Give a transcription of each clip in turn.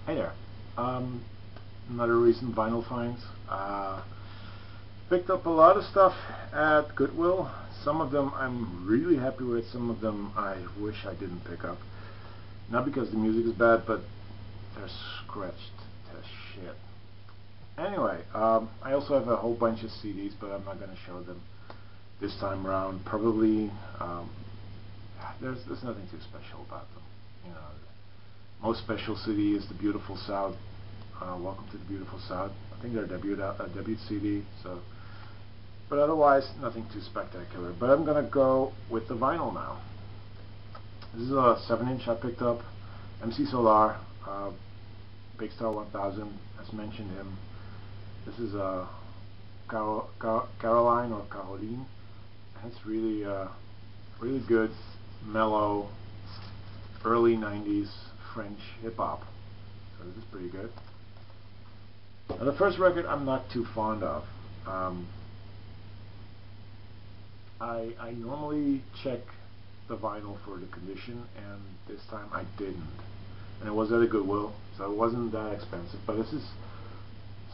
Hey there. Another recent vinyl finds. Picked up a lot of stuff at Goodwill. Some of them I'm really happy with, some of them I wish I didn't pick up. Not because the music is bad, but they're scratched to shit. Anyway, I also have a whole bunch of CDs, but I'm not going to show them this time around. Probably, there's nothing too special about them. You know, most special CD is The Beautiful South. Welcome to the Beautiful South. I think their debut CD. So, but otherwise, nothing too spectacular. But I'm gonna go with the vinyl now. This is a 7-inch I picked up. MC Solar, Big Star 1000. As mentioned him. This is a Caroline or Caroline. And it's really, really good, mellow, early 90s French hip hop. So this is pretty good. Now the first record I'm not too fond of. I normally check the vinyl for the condition, and this time I didn't. And it was at a Goodwill, so it wasn't that expensive. But this is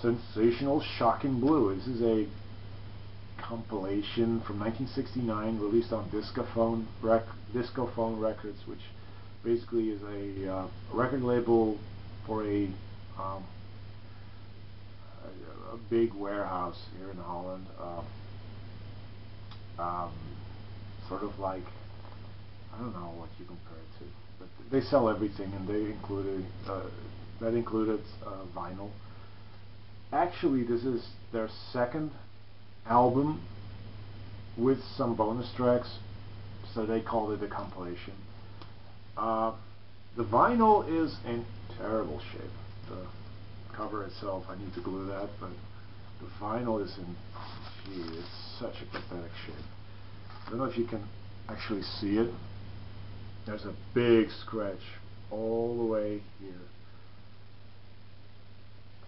Sensational Shocking Blue. This is a compilation from 1969 released on Discophone Records, which basically is a record label for a big warehouse here in Holland. Sort of like, I don't know what you compare it to, but they sell everything, and they included vinyl. Actually, this is their second album with some bonus tracks, so they called it a compilation. The vinyl is in terrible shape. The cover itself, I need to glue that, but the vinyl is in, gee, it's such a pathetic shape. I don't know if you can actually see it. There's a big scratch all the way here.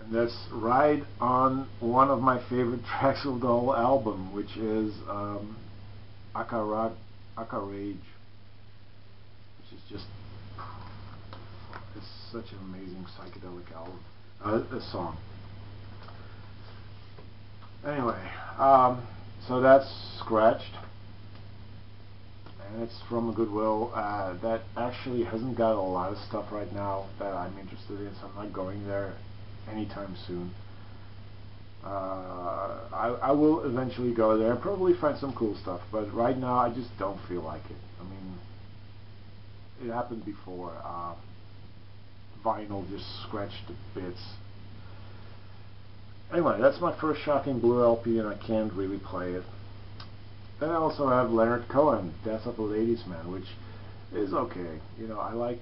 And that's right on one of my favorite tracks of the whole album, which is Aka Rage, which is just, it's such an amazing psychedelic album, a song. Anyway, so that's scratched, and it's from a Goodwill that actually hasn't got a lot of stuff right now that I'm interested in, so I'm not going there anytime soon. I will eventually go there and probably find some cool stuff, but right now I just don't feel like it. I mean, it happened before. Vinyl just scratched to bits. Anyway, that's my first Shocking Blue LP, and I can't really play it. Then I also have Leonard Cohen, Death of a Ladies Man, which is okay. You know, I like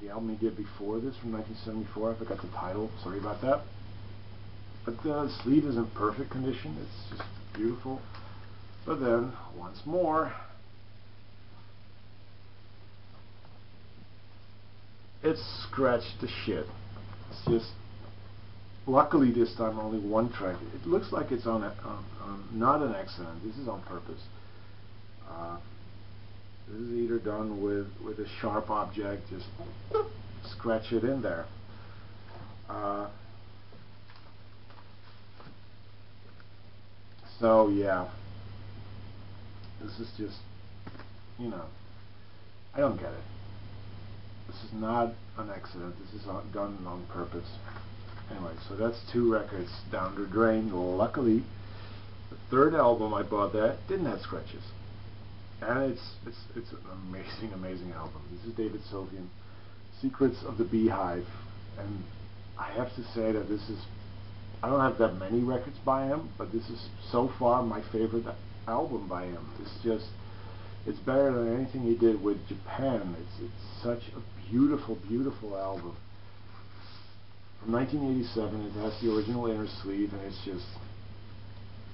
the album he did before this from 1974. I forgot the title, sorry about that. But the sleeve is in perfect condition, it's just beautiful. But then, once more, it's scratched to shit. It's just, luckily this time only one track. It looks like it's on not an accident, this is on purpose. This is either done with a sharp object, just scratch it in there. So yeah, this is just, you know, I don't get it. This is not an accident, this is done on purpose. Anyway, so that's 2 records down the drain. Luckily, the third album I bought there didn't have scratches. And it's an amazing album. This is David Sylvian, Secrets of the Beehive, and I have to say that this is, I don't have that many records by him, but this is so far my favorite album by him. It's better than anything he did with Japan. It's such a beautiful album. From 1987, it has the original inner sleeve, and it's just,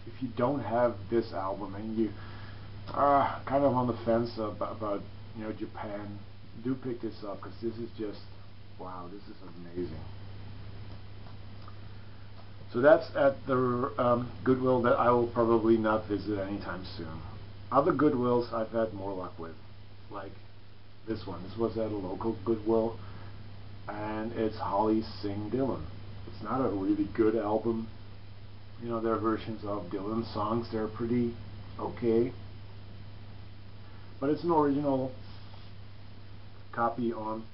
if you don't have this album and you kind of on the fence about you know, Japan, do pick this up, because this is just, wow, this is amazing. So that's at the Goodwill that I will probably not visit anytime soon. Other Goodwills I've had more luck with, like This one. This was at a local Goodwill, and it's Holly, Singh, Dhillon. It's not a really good album. You know, there are versions of Dhillon songs. They're pretty okay, but it's an original copy on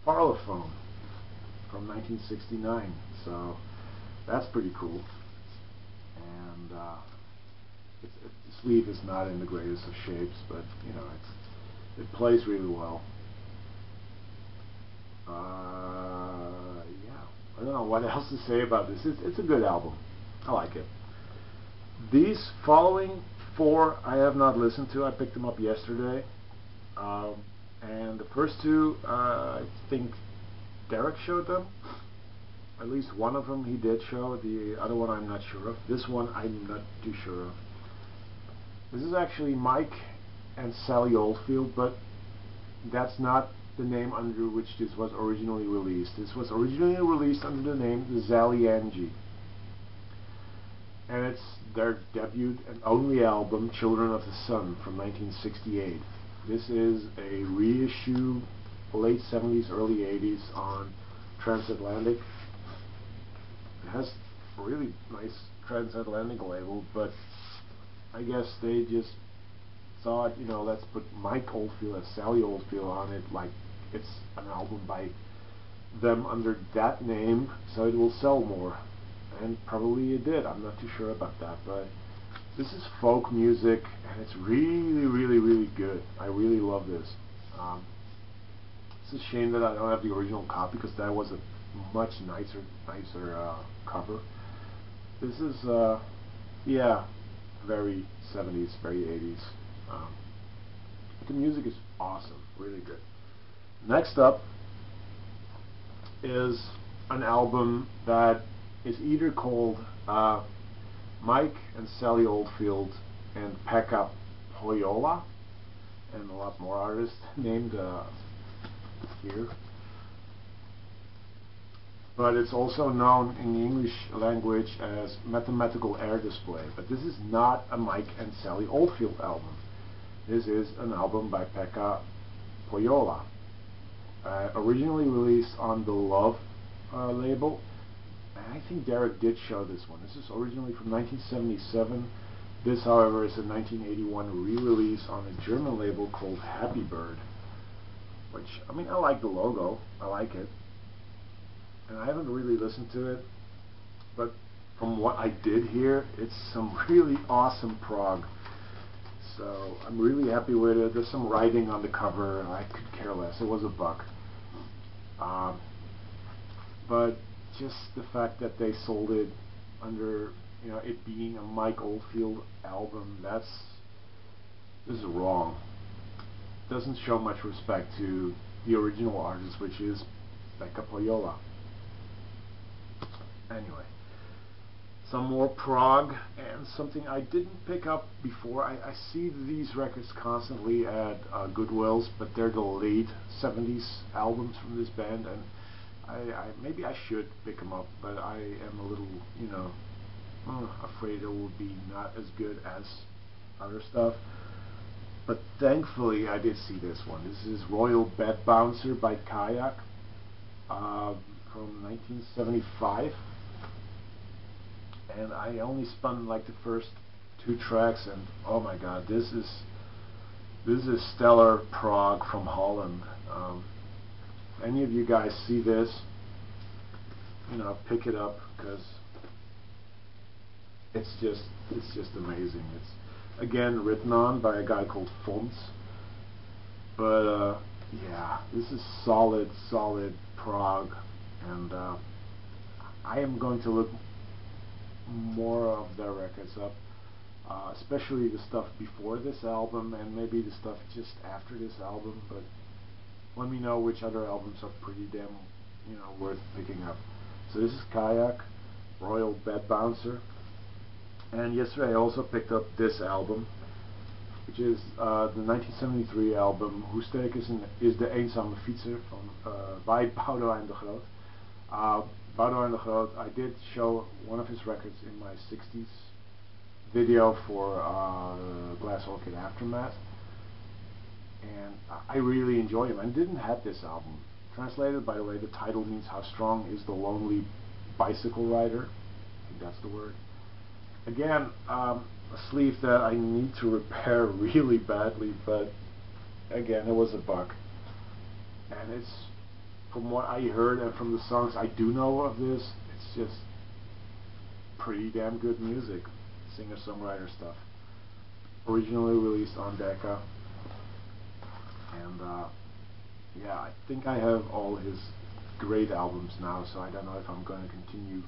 Parlophone from 1969. So that's pretty cool. And the sleeve is not in the greatest of shapes, but you know, it plays really well. Yeah, I don't know what else to say about this. It's a good album. I like it. These following four I have not listened to. I picked them up yesterday. And the first two, I think Derek showed them. At least one of them he did show. The other one I'm not sure of. This one I'm not too sure of. This is actually Mike and Sally Oldfield, but that's not the name under which this was originally released. This was originally released under the name The Zally Angie. And it's their debut and only album, Children of the Sun, from 1968. This is a reissue, late 70s, early 80s on Transatlantic. It has a really nice Transatlantic label, but I guess they just thought, you know, let's put Mike Oldfield and Sally Oldfield on it, like it's an album by them under that name, so it will sell more. And probably it did. I'm not too sure about that, but this is folk music, and it's really, really, really good. I really love this. It's a shame that I don't have the original copy, because that was a much nicer cover. This is, yeah, very 70s, very 80s. The music is awesome, really good. Next up is an album that is either called Mike and Sally Oldfield and Pekka Paola, and a lot more artists named here. But it's also known in the English language as Mathematical Air Display. But this is not a Mike and Sally Oldfield album. This is an album by Pekka Paola. Originally released on the Love label. I think Derek did show this one. This is originally from 1977. This, however, is a 1981 re-release on a German label called Happy Bird. Which, I mean, I like the logo. I like it. And I haven't really listened to it. But from what I did hear, it's some really awesome prog. So I'm really happy with it. There's some writing on the cover. I could care less. It was a buck. But just the fact that they sold it under, you know, it being a Mike Oldfield album, this is wrong. Doesn't show much respect to the original artist, which is Pekka Paola. Anyway, some more prog, and something I didn't pick up before. I see these records constantly at Goodwills, but they're the late 70s albums from this band, and maybe I should pick them up, but I am a little, you know, afraid it will be not as good as other stuff. But thankfully I did see this one. This is Royal Bed Bouncer by Kayak from 1975. And I only spun like the first two tracks, and oh my god, this is stellar prog from Holland. Any of you guys see this, you know, pick it up, because it's just amazing. It's again written on by a guy called Fons, but yeah, this is solid prog, and I am going to look more of their records up, especially the stuff before this album and maybe the stuff just after this album, but let me know which other albums are pretty damn, you know, worth picking up. So this is Kayak, Royal Bed Bouncer, and yesterday I also picked up this album, which is the 1973 album Hoesteek is de Eenzame Fietser by Boudewijn de Groot. Boudewijn de Groot, I did show one of his records in my 60s video for Glass Orchid Aftermath. and I really enjoy him. I didn't have this album. Translated, by the way, the title means "How Strong is the Lonely Bicycle Rider?" I think that's the word. Again, a sleeve that I need to repair really badly, but again, it was a buck. And it's, from what I heard and from the songs I do know of this, it's just pretty damn good music, singer-songwriter stuff. Originally released on Decca, and yeah, I think I have all his great albums now, so I don't know if I'm going to continue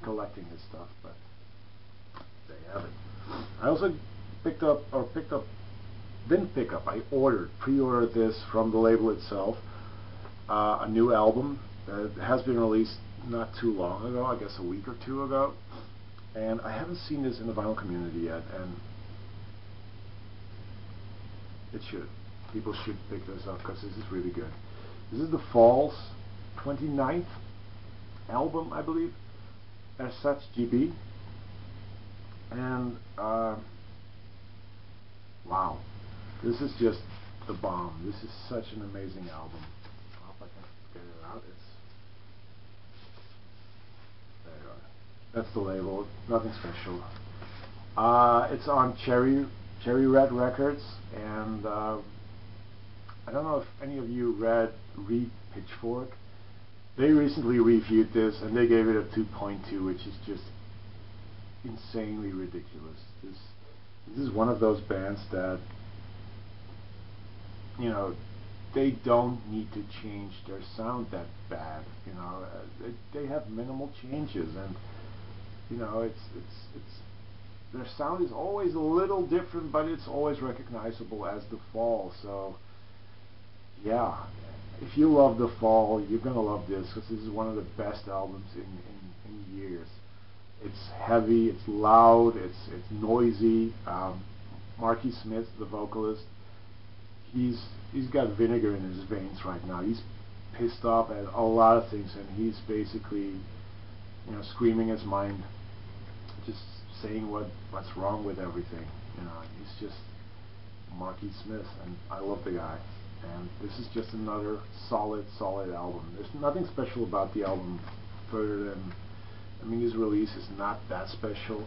collecting his stuff, but there you have it. I also I pre-ordered this from the label itself, a new album that has been released not too long ago, I guess a week or two ago, and I haven't seen this in the vinyl community yet, and it should. People should pick this up because this is really good. This is the Fall's 29th album, I believe, as such, GB. And wow, this is just the bomb. This is such an amazing album. I hope I can get it out. There you are. That's the label. Nothing special. It's on Cherry Red Records, and I don't know if any of you read Pitchfork. They recently reviewed this and they gave it a 2.2, which is just insanely ridiculous. This is one of those bands that, you know, they don't need to change their sound that bad. You know, they have minimal changes, and you know, it's their sound is always a little different, but it's always recognizable as The Fall. So yeah, if you love The Fall, you're gonna love this, because this is one of the best albums in years. It's heavy, it's loud, it's noisy. Marky Smith, the vocalist, he's got vinegar in his veins right now. He's pissed off at a lot of things, and he's basically, you know, screaming his mind, just saying what's wrong with everything. You know, he's just Marky Smith, and I love the guy. And this is just another solid album. There's nothing special about the album further than, I mean, his release is not that special.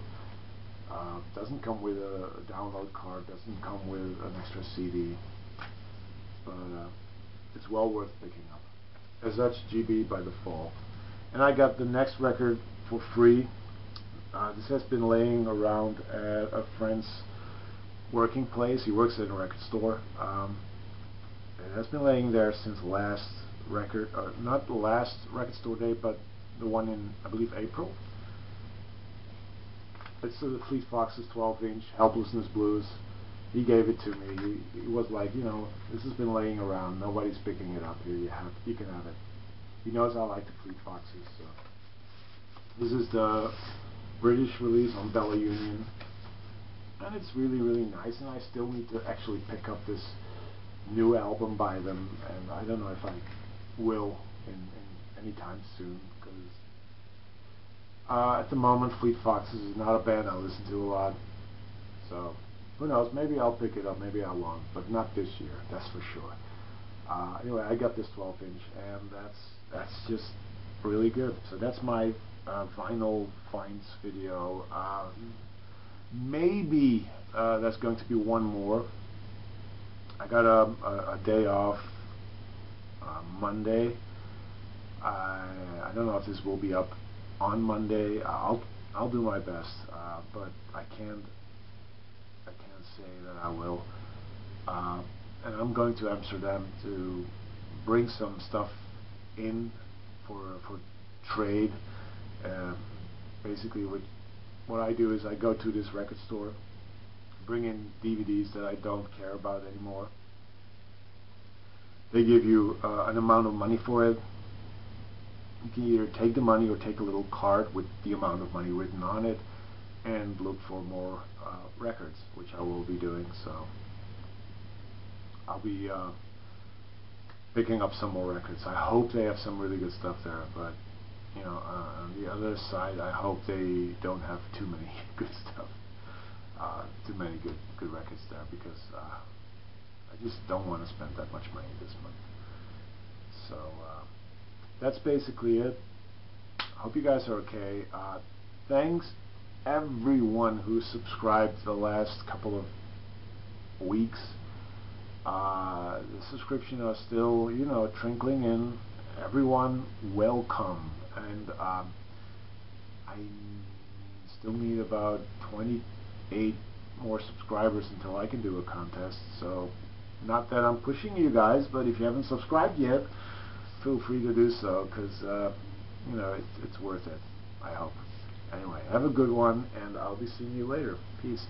Doesn't come with a download card, doesn't come with an extra CD, but it's well worth picking up. As such, GB by The Fall. And I got the next record for free. This has been laying around at a friend's working place. He works at a record store. It has been laying there since last record, not the last record store day, but the one in, I believe, April. It's the Fleet Foxes 12-inch Helplessness Blues. He gave it to me. He was like, you know, this has been laying around. Nobody's picking it up. Here you can have it. He knows I like the Fleet Foxes. So this is the British release on Bella Union, and it's really nice. And I still need to actually pick up this new album by them, and I don't know if I will in any time soon, because at the moment Fleet Foxes is not a band I listen to a lot, so who knows, maybe I'll pick it up, maybe I won't, but not this year, that's for sure. Anyway, I got this 12-inch, and that's just really good. So that's my vinyl finds video. Maybe there's going to be one more. I got a day off Monday. I don't know if this will be up on Monday. I'll do my best, but I can't say that I will. And I'm going to Amsterdam to bring some stuff in for trade. Basically, what I do is I go to this record store, bring in DVDs that I don't care about anymore. They give you an amount of money for it. You can either take the money or take a little card with the amount of money written on it and look for more records, which I will be doing. So I'll be picking up some more records. I hope they have some really good stuff there, but you know, on the other side, I hope they don't have too many good stuff. Too many good records there, because I just don't want to spend that much money this month. So that's basically it. Hope you guys are okay. Thanks everyone who subscribed the last couple of weeks. The subscription are still, trickling in. Everyone, welcome. And I still need about 28 more subscribers until I can do a contest. So, not that I'm pushing you guys, but if you haven't subscribed yet, feel free to do so, because it's worth it, I hope. Anyway, have a good one, and I'll be seeing you later. Peace.